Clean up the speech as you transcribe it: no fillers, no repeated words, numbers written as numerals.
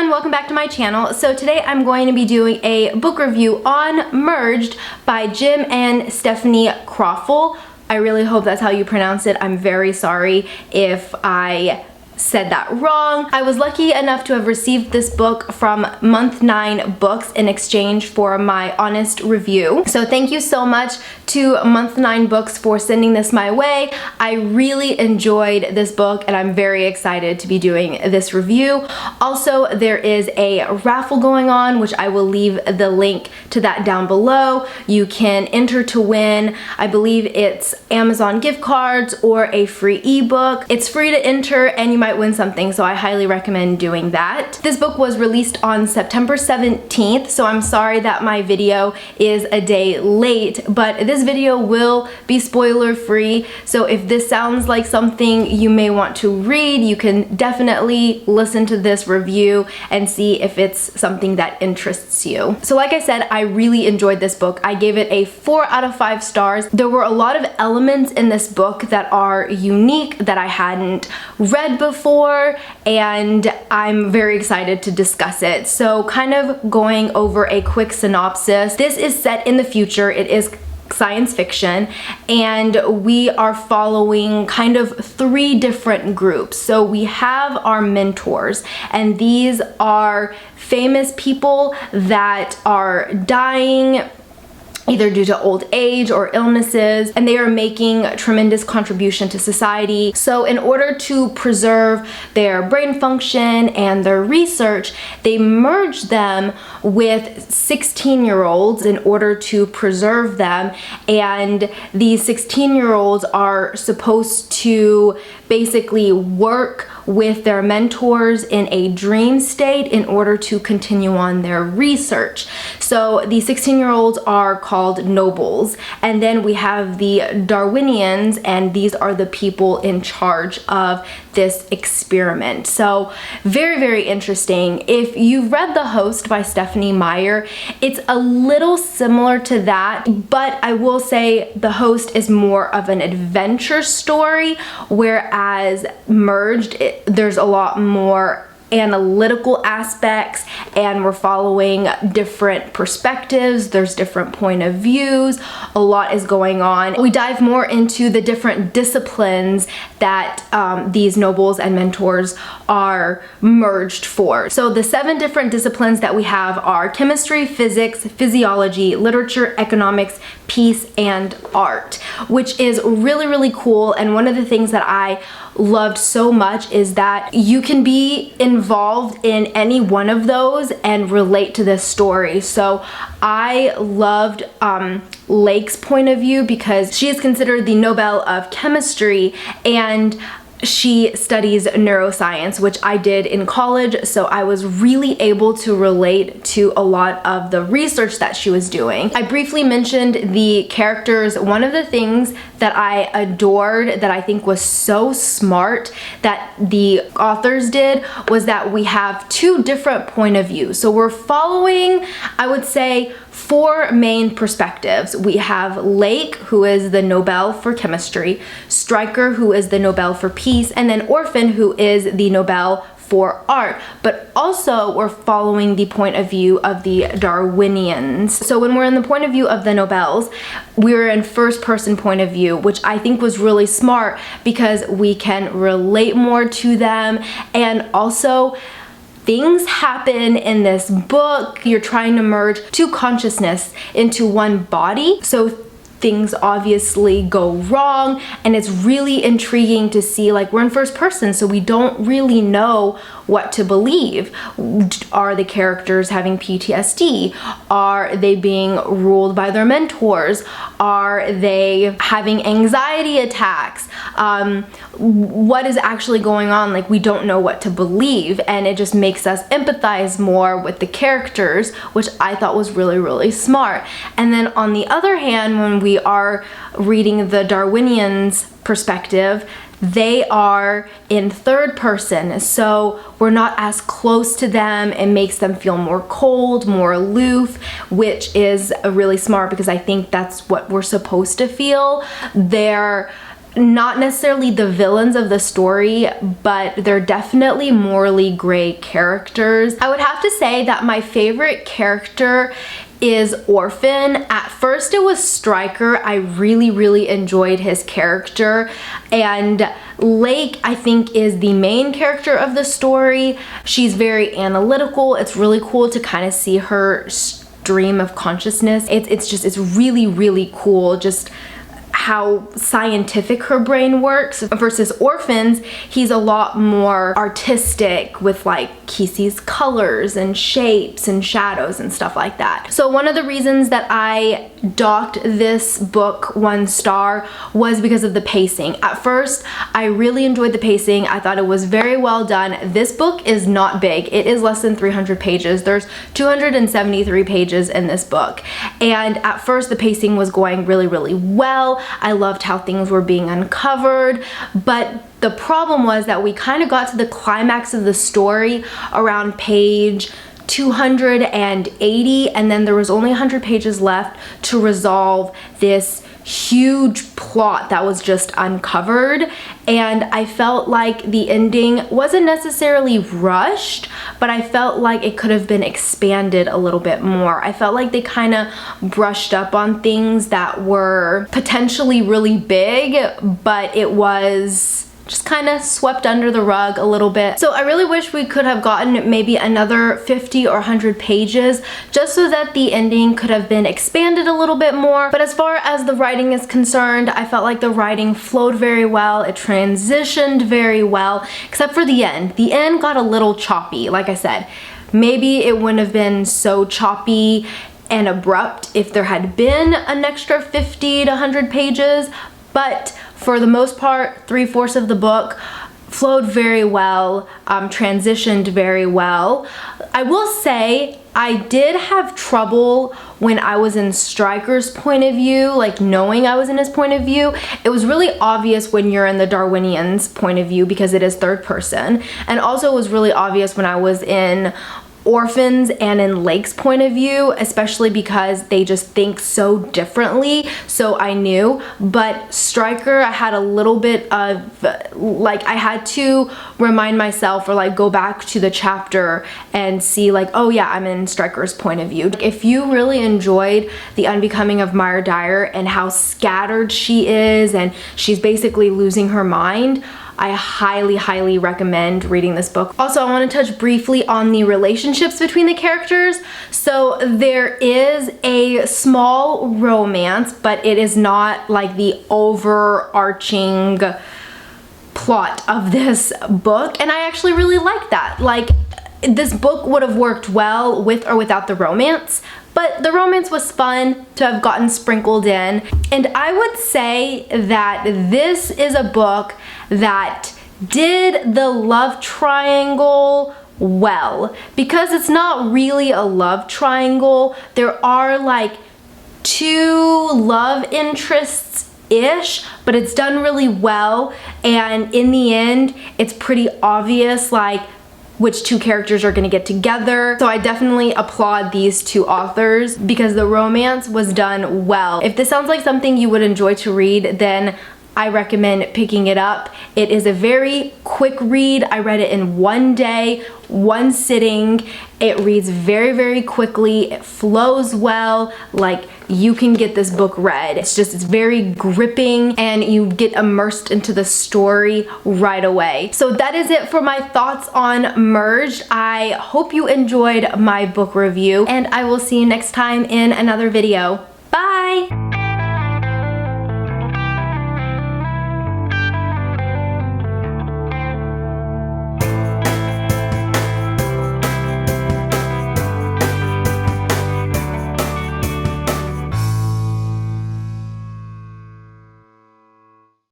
everyone, welcome back to my channel. So today I'm going to be doing a book review on Merged by Jim and Stephanie Kroffel. I really hope that's how you pronounce it. I'm very sorry if I said that wrong. I was lucky enough to have received this book from Month 9 Books in exchange for my honest review. So thank you so much to Month 9 Books for sending this my way. I really enjoyed this book and I'm very excited to be doing this review. Also, there is a raffle going on, which I will leave the link to that down below. You can enter to win, I believe it's Amazon gift cards or a free ebook. It's free to enter and you might win something, so I highly recommend doing that. This book was released on September 17th, so I'm sorry that my video is a day late, but this video will be spoiler free, so if this sounds like something you may want to read, you can definitely listen to this review and see if it's something that interests you. So like I said, I really enjoyed this book. I gave it a 4 out of 5 stars. There were a lot of elements in this book that are unique that I hadn't read before, and I'm very excited to discuss it. So kind of going over a quick synopsis. This is set in the future. It is science fiction, and we are following kind of 3 different groups. So we have our mentors, and these are famous people that are dying either due to old age or illnesses, and they are making a tremendous contribution to society. So in order to preserve their brain function and their research, they merge them with 16-year-olds in order to preserve them, and these 16-year-olds are supposed to basically work with their mentors in a dream state in order to continue on their research. So the 16-year-olds are called nobles, and then we have the Darwinians, and these are the people in charge of this experiment. So very, very interesting. If you've read The Host by Stephanie Meyer, it's a little similar to that, but I will say The Host is more of an adventure story, whereas Merged, there's a lot more analytical aspects, and we're following different perspectives. There's different point of views. A lot is going on. We dive more into the different disciplines that these nobles and mentors are merged for. So the 7 different disciplines that we have are chemistry, physics, physiology, literature, economics, peace, and art, which is really, really cool. And one of the things that I loved so much is that you can be involved in any one of those and relate to this story. So I loved Lake's point of view because she is considered the Nobel of chemistry, and she studies neuroscience, which I did in college, so I was really able to relate to a lot of the research that she was doing. I briefly mentioned the characters. One of the things that I adored, that I think was so smart that the authors did, was that we have 2 different point of views. So we're following, I would say, 4 main perspectives. We have Lake, who is the Nobel for chemistry, Stryker, who is the Nobel for peace, and then Orphan, who is the Nobel for art. But also we're following the point of view of the Darwinians. So when we're in the point of view of the Nobels, we're in first person point of view, which I think was really smart because we can relate more to them, and also things happen in this book. You're trying to merge 2 consciousness into one body, so things obviously go wrong, and it's really intriguing to see, like, we're in first person, so we don't really know what to believe. Are the characters having PTSD? Are they being ruled by their mentors? Are they having anxiety attacks? What is actually going on? Like, we don't know what to believe, and it just makes us empathize more with the characters, which I thought was really, really smart. And then on the other hand, when we are reading the Darwinians' perspective, they are in third person, so we're not as close to them. It makes them feel more cold, more aloof, which is really smart because I think that's what we're supposed to feel. They're not necessarily the villains of the story, but they're definitely morally gray characters. I would have to say that my favorite character is Orphan. At first it was Stryker. I really enjoyed his character, and Lake, I think, is the main character of the story. She's very analytical. It's really cool to kind of see her stream of consciousness. It's really cool just how scientific her brain works. Versus Orphans, he's a lot more artistic with, like, he sees colors and shapes and shadows and stuff like that. So one of the reasons that I docked this book 1 star was because of the pacing. At first, I really enjoyed the pacing. I thought it was very well done. This book is not big. It is less than 300 pages. There's 273 pages in this book. And at first, the pacing was going really well. I loved how things were being uncovered, but the problem was that we kind of got to the climax of the story around page 280, and then there was only 100 pages left to resolve this huge plot that was just uncovered. And I felt like the ending wasn't necessarily rushed, but I felt like it could have been expanded a little bit more. I felt like they kind of brushed up on things that were potentially really big, but it was just kind of swept under the rug a little bit. So I really wish we could have gotten maybe another 50 or 100 pages just so that the ending could have been expanded a little bit more. But as far as the writing is concerned, I felt like the writing flowed very well. It transitioned very well, except for the end. The end got a little choppy. Like I said, maybe it wouldn't have been so choppy and abrupt if there had been an extra 50 to 100 pages, but for the most part, 3/4 of the book flowed very well, transitioned very well. I will say I did have trouble when I was in Stryker's point of view, like knowing I was in his point of view. It was really obvious when you're in the Darwinian's point of view because it is third person. And also it was really obvious when I was in Orphans and in Lake's point of view, especially because they just think so differently, so I knew. But Stryker, I had a little bit of, like, I had to remind myself or like go back to the chapter and see like, oh yeah, I'm in Stryker's point of view. If you really enjoyed The Unbecoming of Maya Dyer and how scattered she is and she's basically losing her mind, I highly recommend reading this book. Also, I want to touch briefly on the relationships between the characters. So there is a small romance, but it is not like the overarching plot of this book, and I actually really like that. Like, this book would have worked well with or without the romance, but the romance was fun to have gotten sprinkled in. And I would say that this is a book that did the love triangle well, because it's not really a love triangle. There are like 2 love interests-ish, but it's done really well, and in the end it's pretty obvious like which 2 characters are gonna get together. So I definitely applaud these 2 authors because the romance was done well. If this sounds like something you would enjoy to read, then I recommend picking it up. It is a very quick read. I read it in 1 day, 1 sitting. It reads very quickly. It flows well. Like, you can get this book read. It's very gripping and you get immersed into the story right away. So that is it for my thoughts on Merged. I hope you enjoyed my book review, and I will see you next time in another video. Bye!